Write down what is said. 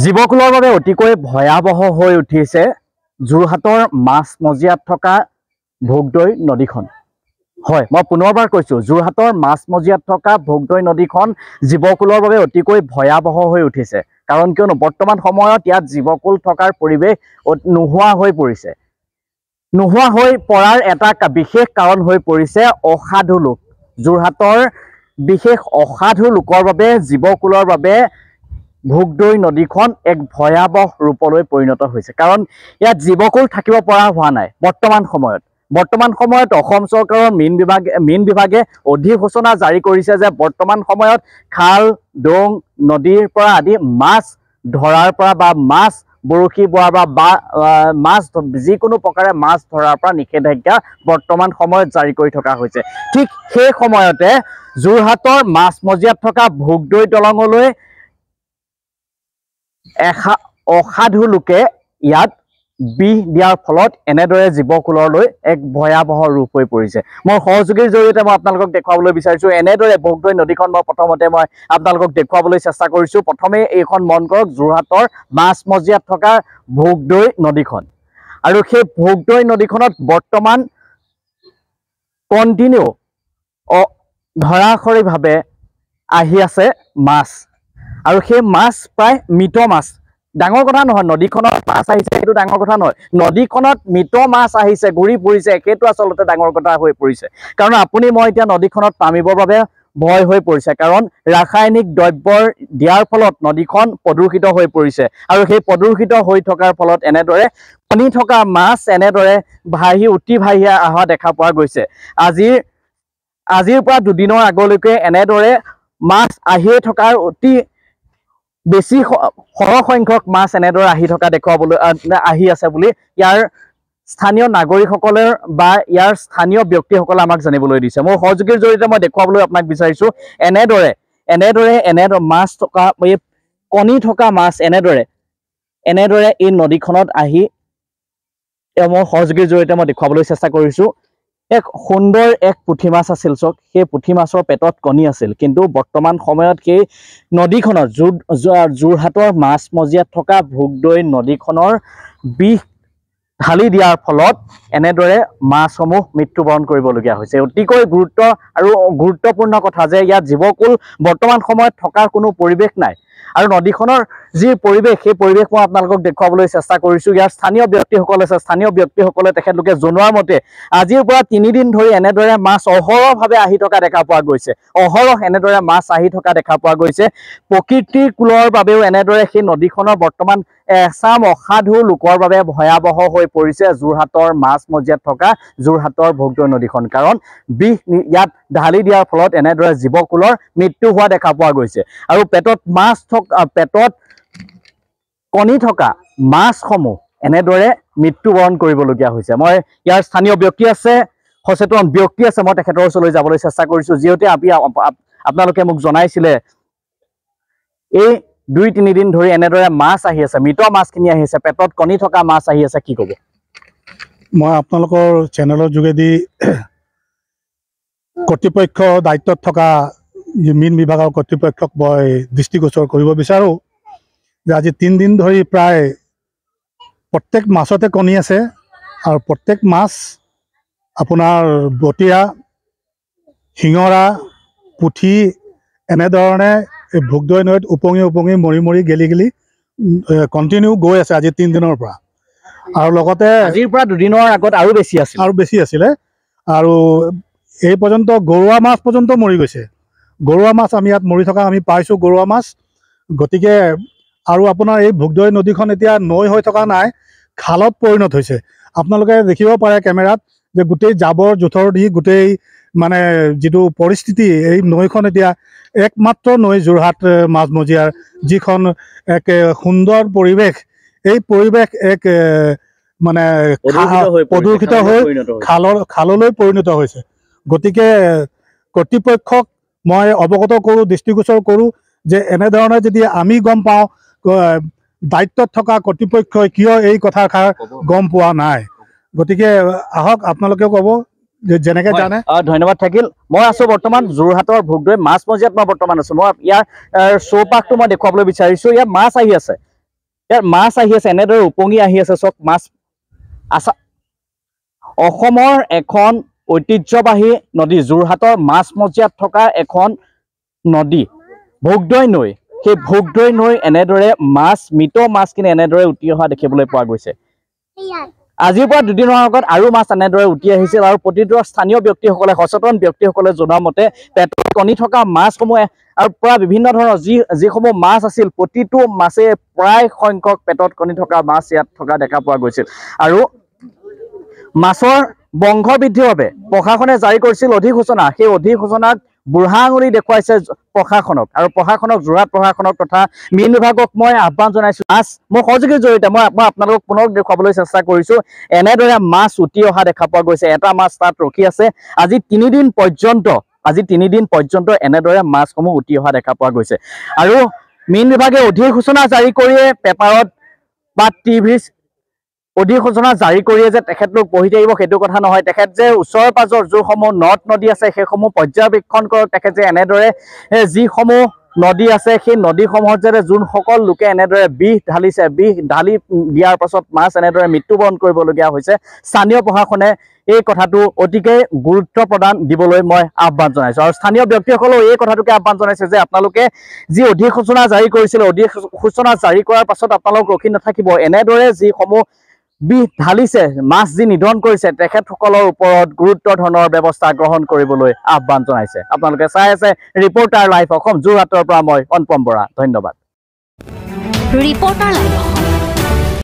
জীৱকুলৰ বাবে অতিকৈ ভয়াৱহ হৈ উঠিছে যোৰহাটৰ মাছমজিয়াত থকা ভোগদৈ নদীখন। হয়, মই পুনৰবাৰ কৈছোঁ, যোৰহাটৰ মাছমজিয়াত থকা ভোগদৈ নদীখন জীৱকুলৰ বাবে অতিকৈ ভয়াৱহ হৈ উঠিছে। কাৰণ কিয়নো বৰ্তমান সময়ত ইয়াত জীৱকুল থকাৰ পৰিৱেশ নোহোৱা হৈ পৰিছে। নোহোৱা হৈ পৰাৰ এটা বিশেষ কাৰণ হৈ পৰিছে অসাধু লোক। যোৰহাটৰ বিশেষ অসাধু লোকৰ বাবে জীৱকুলৰ বাবে ভোগদৈ নদীখন এক ভয়াৱহ ৰূপলৈ পৰিণত হৈছে। কাৰণ ইয়াত জীৱকুল থাকিব পৰা হোৱা নাই বৰ্তমান সময়ত অসম চৰকাৰৰ মীন বিভাগে অধিসূচনা জাৰি কৰিছে যে বৰ্তমান সময়ত খাল ডোং নদীৰ পৰা আদি মাছ ধৰাৰ পৰা বা মাছ বৰশী বোৱাৰ বা মাছ যিকোনো প্ৰকাৰে মাছ ধৰাৰ পৰা নিষেধাজ্ঞা বৰ্তমান সময়ত জাৰি কৰি থকা হৈছে। ঠিক সেই সময়তে যোৰহাটৰ মাছমজিয়াত থকা ভোগদৈ দলঙলৈ অসাধু লোকে ইয়াত বিষ দিয়াৰ ফলত এনেদৰে জীৱকুললৈ এক ভয়াৱহ ৰূপ হৈ পৰিছে। মোৰ সহযোগীৰ জৰিয়তে মই আপোনালোকক দেখুৱাবলৈ বিচাৰিছোঁ এনেদৰে ভোগদৈ নদীখন মই আপোনালোকক দেখুৱাবলৈ চেষ্টা কৰিছোঁ। প্ৰথমে এইখন মন কৰক, যোৰহাটৰ মাছমজিয়াত থকা ভোগদৈ নদীখন। আৰু সেই ভোগদৈ নদীখনত বৰ্তমান কণ্টিনিউ ধাৰাসাৰিকভাৱে আহি আছে মাছ। আৰু সেই মাছ প্ৰায় মৃত মাছ। ডাঙৰ কথা নহয়, নদীখনত মাছ আহিছে সেইটো ডাঙৰ কথা নহয়, নদীখনত মৃত মাছ আহিছে ঘূৰি ফুৰিছে সেইটো আচলতে ডাঙৰ কথা হৈ পৰিছে। কাৰণ আপুনি মই এতিয়া নদীখনত নামিবৰ বাবে ভয় হৈ পৰিছে। কাৰণ ৰাসায়নিক দ্ৰব্য দিয়াৰ ফলত নদীখন প্ৰদূষিত হৈ পৰিছে। আৰু সেই প্ৰদূষিত হৈ থকাৰ ফলত এনেদৰে কণী থকা মাছ এনেদৰে উটি ভাহি অহা দেখা পোৱা গৈছে। আজিৰ পৰা দুদিনৰ আগলৈকে এনেদৰে মাছ আহিয়ে থকাৰ অতি বেছি সৰহ সংখ্যক মাছ এনেদৰে আহি আছে বুলি ইয়াৰ স্থানীয় নাগৰিকসকলে বা ইয়াৰ স্থানীয় ব্যক্তিসকলে আমাক জানিবলৈ দিছে। মোৰ সহযোগীৰ জৰিয়তে মই দেখুৱাবলৈ আপোনাক বিচাৰিছোঁ এনেদৰে মাছ থকা এই কণী থকা মাছ এনেদৰে এই নদীখনত আহি মোৰ সহযোগীৰ জৰিয়তে মই দেখুৱাবলৈ চেষ্টা কৰিছোঁ। এক সুন্দৰ এক পুঠি মাছ আছিল চক, সেই পুঠি মাছৰ পেটত কণী আছিল। কিন্তু বৰ্তমান সময়ত সেই নদীখনৰ যোৰহাটৰ মাছমজিয়াত থকা ভোগদৈ নদীখনৰ বিষ ঢালি দিয়াৰ ফলত এনেদৰে মাছসমূহ মৃত্যুবৰণ কৰিবলগীয়া হৈছে। অতিকৈ গুৰুত্বপূৰ্ণ কথা যে ইয়াত জীৱকুল বৰ্তমান সময়ত থকাৰ কোনো পৰিৱেশ নাই। আৰু নদীখনৰ যি পৰিৱেশ সেই পৰিৱেশ মই আপোনালোকক দেখুৱাবলৈ চেষ্টা কৰিছোঁ। ইয়াৰ স্থানীয় ব্যক্তিসকলে তেখেতলোকে জনোৱাৰ মতে আজিৰ পৰা 3 দিন ধৰি এনেদৰে মাছ অহৰহভাৱে আহি থকা দেখা পোৱা গৈছে। প্ৰকৃতিৰ কুলৰ বাবেও এনেদৰে সেই নদীখনৰ বৰ্তমান এচাম অসাধু লোকৰ বাবে ভয়াৱহ হৈ পৰিছে যোৰহাটৰ মাছমজিয়াত থকা যোৰহাটৰ ভোগদৈ নদীখন। কাৰণ বিষ ইয়াত ঢালি দিয়াৰ ফলত এনেদৰে জীৱকুলৰ মৃত্যু হোৱা দেখা পোৱা গৈছে। আৰু পেটত কণী থকা মাছসমূহ এনেদৰে মৃত্যুবৰণ কৰিবলগীয়া হৈছে। মই ইয়াৰ স্থানীয় সচেতন ব্যক্তি আছে, মই তেখেতৰ ওচৰলৈ যাবলৈ চেষ্টা কৰিছোঁ। যিহেতু আপোনালোকে মোক জনাইছিলে এই 2-3 দিন ধৰি এনেদৰে মাছ আহি আছে, মৃত মাছখিনি আহি আছে, পেটত কণী থকা মাছ আহি আছে, কি ক'ব? মই আপোনালোকৰ চেনেলৰ যোগেদি কৰ্তৃপক্ষ দায়িত্বত থকা মীন বিভাগৰ কৰ্তৃপক্ষক মই দৃষ্টিগোচৰ কৰিব বিচাৰোঁ যে আজি 3 দিন ধৰি প্ৰায় প্ৰত্যেক মাছতে কণী আছে। আৰু প্ৰত্যেক মাছ আপোনাৰ বটিয়া, শিঙৰা, পুঠি এনেধৰণে এই ভোগদৈ নৈত উপঙি মৰি গেলি কণ্টিনিউ গৈ আছে আজি 3 দিনৰ পৰা। আৰু লগতে আজিৰ পৰা 2 দিনৰ আগত আৰু বেছি আছিলে। আৰু এই পৰ্যন্ত গৰুৱা মাছ পৰ্যন্ত মৰি গৈছে। গৰুৱা মাছ আমি ইয়াত মৰি থকা আমি পাইছোঁ গৰুৱা মাছ। গতিকে আৰু আপোনাৰ এই ভোগদৈ নদীখন এতিয়া নৈ হৈ থকা নাই, খালত পৰিণত হৈছে। আপোনালোকে দেখিব পাৰে কেমেৰাত যে গোটেই জাবৰ জোঁথৰ দি গোটেই মানে যিটো পৰিস্থিতি, এই নৈখন এতিয়া একমাত্ৰ নৈ যোৰহাট মাছমজিয়াৰ যিখন এক সুন্দৰ পৰিৱেশ, এই পৰিৱেশ এক মানে প্ৰদূষিত হৈ খাললৈ পৰিণত হৈছে। গতিকে কৰ্তৃপক্ষক মই অৱগত কৰোঁ, দৃষ্টিগোচৰ কৰোঁ যে এনেধৰণে যদি আমি গম পাওঁ, দায়িত্বত থকা কৰ্তৃপক্ষই কিয় এই কথাষাৰ গম পোৱা নাই। গতিকে আহক আপোনালোকে ক'ব যেনেকৈ জানে। ধন্যবাদ থাকিল। মই আছোঁ বৰ্তমান যোৰহাটৰ ভোগদৈ মাছমজিয়াত মই বৰ্তমান আছোঁ। মই ইয়াৰ চৌপাশটো মই দেখুৱাবলৈ বিচাৰিছোঁ। ইয়াত মাছ আহি আছে, এনেদৰে উপঙি আহি আছে। চক মাছ আছা। অসমৰ এখন ঐতিহ্যবাহী নদী, যোৰহাটৰ মাছমজিয়াত থকা এখন নদী ভোগদৈ নৈ। সেই ভোগদৈ নৈ এনেদৰে মৃত মাছখিনি এনেদৰে উটি অহা দেখিবলৈ পোৱা গৈছে। আজিৰ পৰা দুদিনৰ আগত আৰু মাছ এনেদৰে উটি আহিছিল আৰু প্ৰতিটো স্থানীয় ব্যক্তিসকলে, সচেতন ব্যক্তিসকলে জনোৱা মতে পেটত কণী থকা মাছসমূহ আৰু প্ৰায় বিভিন্ন ধৰণৰ যিসমূহ মাছ আছিল, প্ৰতিটো মাছে প্ৰায় সংখ্যক পেটত কণী থকা মাছ ইয়াত থকা দেখা পোৱা গৈছিল। আৰু মাছৰ বংশ বৃদ্ধিৰ বাবে প্ৰশাসনে জাৰি কৰিছিল অধিসূচনা। সেই অধিসূচনাক বুঢ়া আঙুলি দেখুৱাইছে প্ৰশাসনক, আৰু যোৰহাট প্ৰশাসনক তথা মীন বিভাগক মই আহ্বান জনাইছোঁ। মোৰ সহযোগীৰ জৰিয়তে মই আপোনালোকক পুনৰ দেখুৱাবলৈ চেষ্টা কৰিছোঁ। এনেদৰে মাছ উটি অহা দেখা পোৱা গৈছে। এটা মাছ তাত ৰখি আছে। আজি 3 দিন পৰ্যন্ত এনেদৰে মাছসমূহ উটি অহা দেখা পোৱা গৈছে। আৰু মীন বিভাগে অধিসূচনা জাৰি কৰিয়ে পেপাৰত বা টিভিত অধিসূচনা জাৰি কৰিয়ে যে তেখেতলোক বহি থাকিব সেইটো কথা নহয়। তেখেত যে ওচৰ পাজৰ যিসমূহ নদ নদী আছে সেইসমূহ পৰ্যবেক্ষণ কৰক। তেখেত যে এনেদৰে যিসমূহ নদী আছে সেই নদীসমূহত যে যোনসকল লোকে এনেদৰে বিষ ঢালিছে, বিষ ঢালি দিয়াৰ পাছত মাছ এনেদৰে মৃত্যুবৰণ কৰিবলগীয়া হৈছে, স্থানীয় প্ৰশাসনে এই কথাটো অতিকে গুৰুত্ব প্ৰদান দিবলৈ মই আহ্বান জনাইছোঁ। আৰু স্থানীয় ব্যক্তিসকলেও এই কথাটোকে আহ্বান জনাইছে যে আপোনালোকে যি অধিসূচনা জাৰি কৰিছিল, অধিসূচনা জাৰি কৰাৰ পাছত আপোনালোক ৰখি নাথাকিব। এনেদৰে যিসমূহ বিষ ঢালিছে, মাছ যি নিধন কৰিছে, তেখেতসকলৰ ওপৰত গুৰুত্ব ধৰণৰ ব্যৱস্থা গ্ৰহণ কৰিবলৈ আহ্বান জনাইছে। আপোনালোকে চাই আছে ৰিপৰ্টাৰ লাইভ অসম, যোৰহাটৰ পৰা মই অনুপম বৰা। ধন্যবাদ। Reporter live Assam.